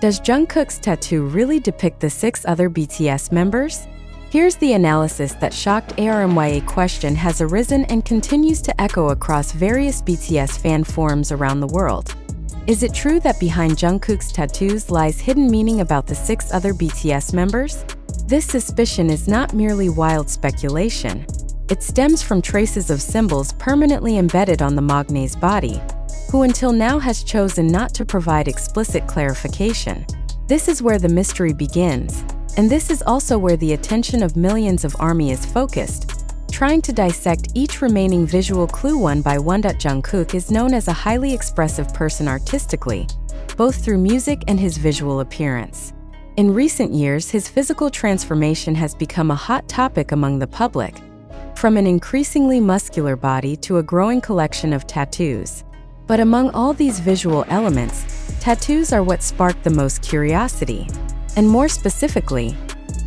Does Jungkook's tattoo really depict the 6 other BTS members? Here's the analysis that shocked ARMYA question has arisen and continues to echo across various BTS fan forums around the world. Is it true that behind Jungkook's tattoos lies hidden meaning about the 6 other BTS members? This suspicion is not merely wild speculation. It stems from traces of symbols permanently embedded on the magnate's body, who until now has chosen not to provide explicit clarification. This is where the mystery begins, and this is also where the attention of millions of ARMY is focused, trying to dissect each remaining visual clue one by one. Jungkook is known as a highly expressive person artistically, both through music and his visual appearance. In recent years, his physical transformation has become a hot topic among the public, from an increasingly muscular body to a growing collection of tattoos. But among all these visual elements, tattoos are what spark the most curiosity. And more specifically,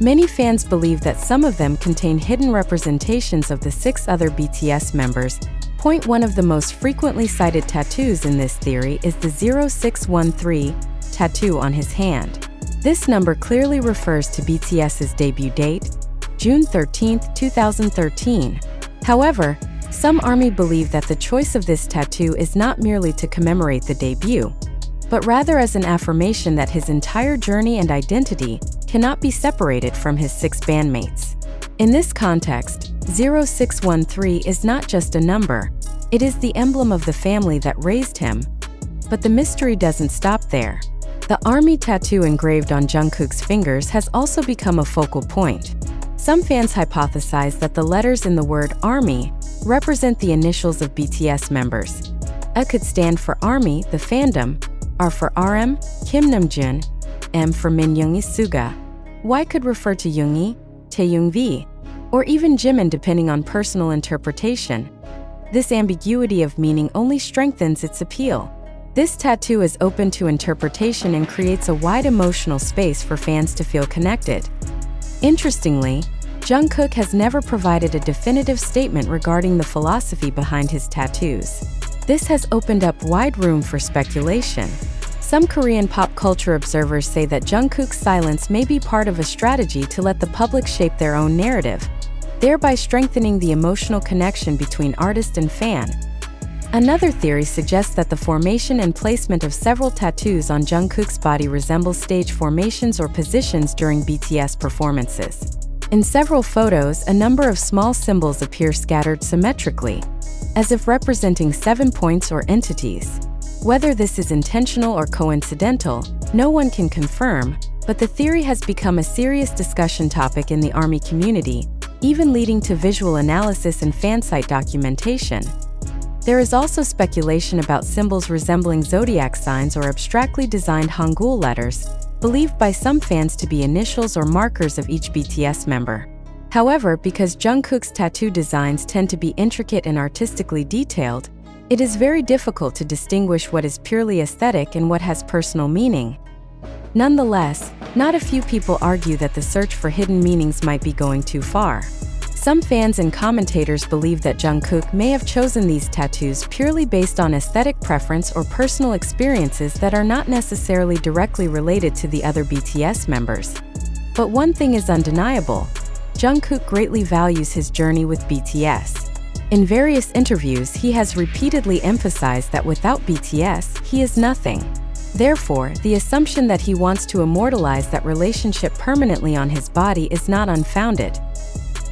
many fans believe that some of them contain hidden representations of the 6 other BTS members. One of the most frequently cited tattoos in this theory is the 0613 tattoo on his hand. This number clearly refers to BTS's debut date, June 13, 2013. However, some ARMY believe that the choice of this tattoo is not merely to commemorate the debut, but rather as an affirmation that his entire journey and identity cannot be separated from his 6 bandmates. In this context, 0613 is not just a number, it is the emblem of the family that raised him. But the mystery doesn't stop there. The ARMY tattoo engraved on Jungkook's fingers has also become a focal point. Some fans hypothesize that the letters in the word ARMY represent the initials of BTS members. A could stand for ARMY, the fandom, R for RM, Kim Namjoon, M for Min Yoongi Suga. Y could refer to Yoongi, Taeyoung V, or even Jimin depending on personal interpretation. This ambiguity of meaning only strengthens its appeal. This tattoo is open to interpretation and creates a wide emotional space for fans to feel connected. Interestingly, Jungkook has never provided a definitive statement regarding the philosophy behind his tattoos. This has opened up wide room for speculation. Some Korean pop culture observers say that Jungkook's silence may be part of a strategy to let the public shape their own narrative, thereby strengthening the emotional connection between artist and fan. Another theory suggests that the formation and placement of several tattoos on Jungkook's body resembles stage formations or positions during BTS performances. In several photos, a number of small symbols appear scattered symmetrically, as if representing 7 points or entities. Whether this is intentional or coincidental, no one can confirm, but the theory has become a serious discussion topic in the ARMY community, even leading to visual analysis and fansite documentation. There is also speculation about symbols resembling zodiac signs or abstractly designed Hangul letters, believed by some fans to be initials or markers of each BTS member. However, because Jungkook's tattoo designs tend to be intricate and artistically detailed, it is very difficult to distinguish what is purely aesthetic and what has personal meaning. Nonetheless, not a few people argue that the search for hidden meanings might be going too far. Some fans and commentators believe that Jungkook may have chosen these tattoos purely based on aesthetic preference or personal experiences that are not necessarily directly related to the other BTS members. But one thing is undeniable: Jungkook greatly values his journey with BTS. In various interviews, he has repeatedly emphasized that without BTS, he is nothing. Therefore, the assumption that he wants to immortalize that relationship permanently on his body is not unfounded.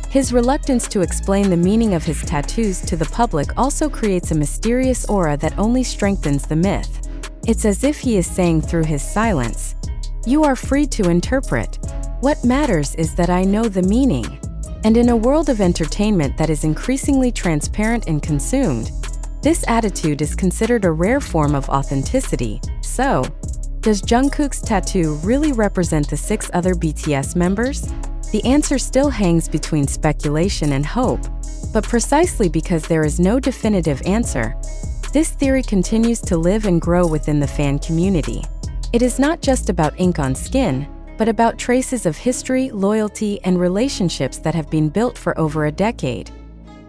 His reluctance to explain the meaning of his tattoos to the public also creates a mysterious aura that only strengthens the myth. It's as if he is saying through his silence, "You are free to interpret. What matters is that I know the meaning." And in a world of entertainment that is increasingly transparent and consumed, this attitude is considered a rare form of authenticity. So, does Jungkook's tattoo really represent the 6 other BTS members? The answer still hangs between speculation and hope, but precisely because there is no definitive answer, this theory continues to live and grow within the fan community. It is not just about ink on skin, but about traces of history, loyalty, and relationships that have been built for over a decade.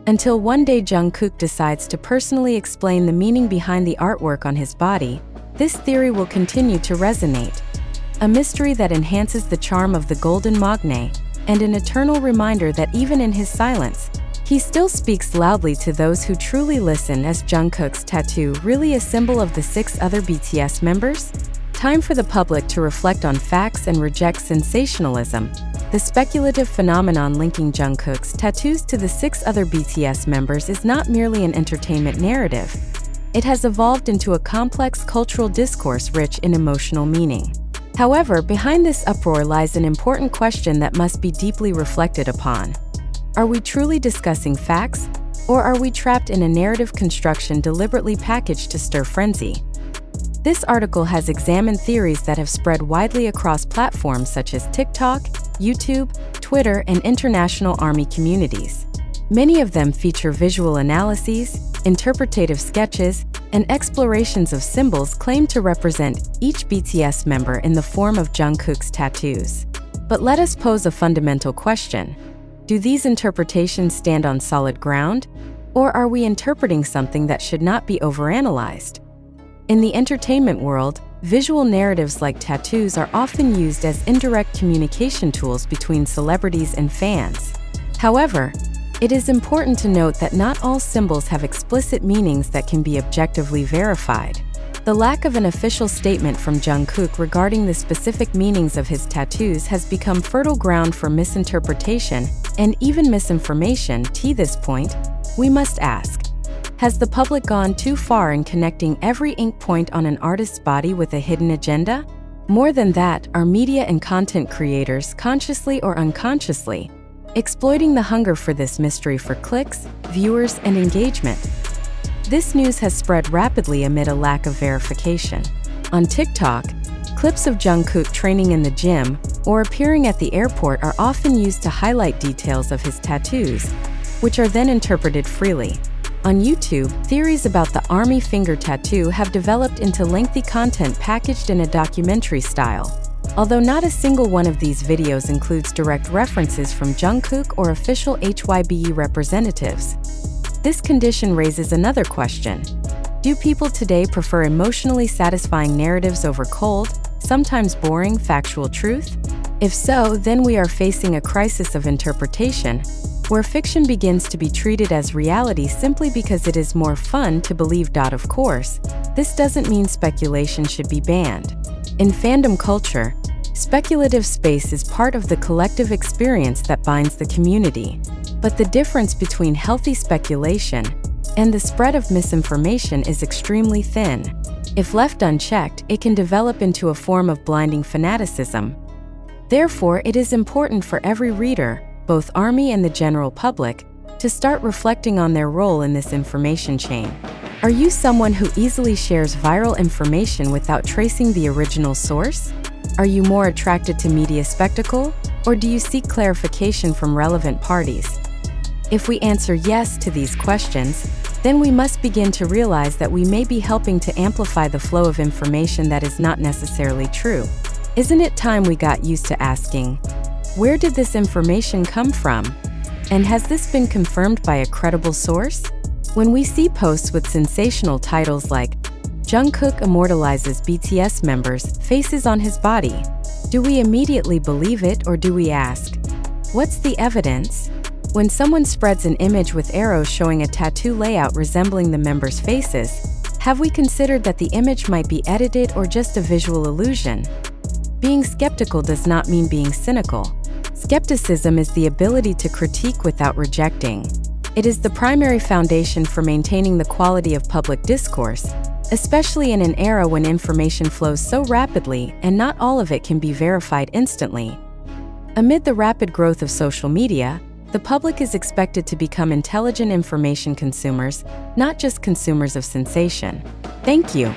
Until one day Jungkook decides to personally explain the meaning behind the artwork on his body, this theory will continue to resonate. a mystery that enhances the charm of the golden magne, and an eternal reminder that even in his silence, he still speaks loudly to those who truly listen. Is Jungkook's tattoo really a symbol of the 6 other BTS members? Time for the public to reflect on facts and reject sensationalism. The speculative phenomenon linking Jungkook's tattoos to the 6 other BTS members is not merely an entertainment narrative. It has evolved into a complex cultural discourse rich in emotional meaning. However, behind this uproar lies an important question that must be deeply reflected upon. Are we truly discussing facts, or are we trapped in a narrative construction deliberately packaged to stir frenzy? This article has examined theories that have spread widely across platforms such as TikTok, YouTube, Twitter, and international ARMY communities. Many of them feature visual analyses, interpretative sketches, and explorations of symbols claimed to represent each BTS member in the form of Jungkook's tattoos. But let us pose a fundamental question. Do these interpretations stand on solid ground, or are we interpreting something that should not be overanalyzed? In the entertainment world, visual narratives like tattoos are often used as indirect communication tools between celebrities and fans. However, it is important to note that not all symbols have explicit meanings that can be objectively verified. The lack of an official statement from Jungkook regarding the specific meanings of his tattoos has become fertile ground for misinterpretation and even misinformation. To this point, we must ask, has the public gone too far in connecting every ink point on an artist's body with a hidden agenda? More than that, are media and content creators, consciously or unconsciously, exploiting the hunger for this mystery for clicks, viewers, and engagement? This news has spread rapidly amid a lack of verification. On TikTok, clips of Jungkook training in the gym or appearing at the airport are often used to highlight details of his tattoos, which are then interpreted freely. On YouTube, theories about the ARMY finger tattoo have developed into lengthy content packaged in a documentary style. Although not a single one of these videos includes direct references from Jungkook or official HYBE representatives. This condition raises another question. Do people today prefer emotionally satisfying narratives over cold, sometimes boring, factual truth? If so, then we are facing a crisis of interpretation, where fiction begins to be treated as reality simply because it is more fun to believe. Of course, this doesn't mean speculation should be banned. In fandom culture, speculative space is part of the collective experience that binds the community. But the difference between healthy speculation and the spread of misinformation is extremely thin. If left unchecked, it can develop into a form of blinding fanaticism. Therefore, it is important for every reader, both ARMY and the general public, to start reflecting on their role in this information chain. Are you someone who easily shares viral information without tracing the original source? Are you more attracted to media spectacle, or do you seek clarification from relevant parties? If we answer yes to these questions, then we must begin to realize that we may be helping to amplify the flow of information that is not necessarily true. Isn't it time we got used to asking, where did this information come from? And has this been confirmed by a credible source? When we see posts with sensational titles like, Jungkook immortalizes BTS members' faces on his body, do we immediately believe it, or do we ask, what's the evidence? When someone spreads an image with arrows showing a tattoo layout resembling the members' faces, have we considered that the image might be edited or just a visual illusion? Being skeptical does not mean being cynical. Skepticism is the ability to critique without rejecting. It is the primary foundation for maintaining the quality of public discourse, especially in an era when information flows so rapidly and not all of it can be verified instantly. Amid the rapid growth of social media, the public is expected to become intelligent information consumers, not just consumers of sensation. Thank you.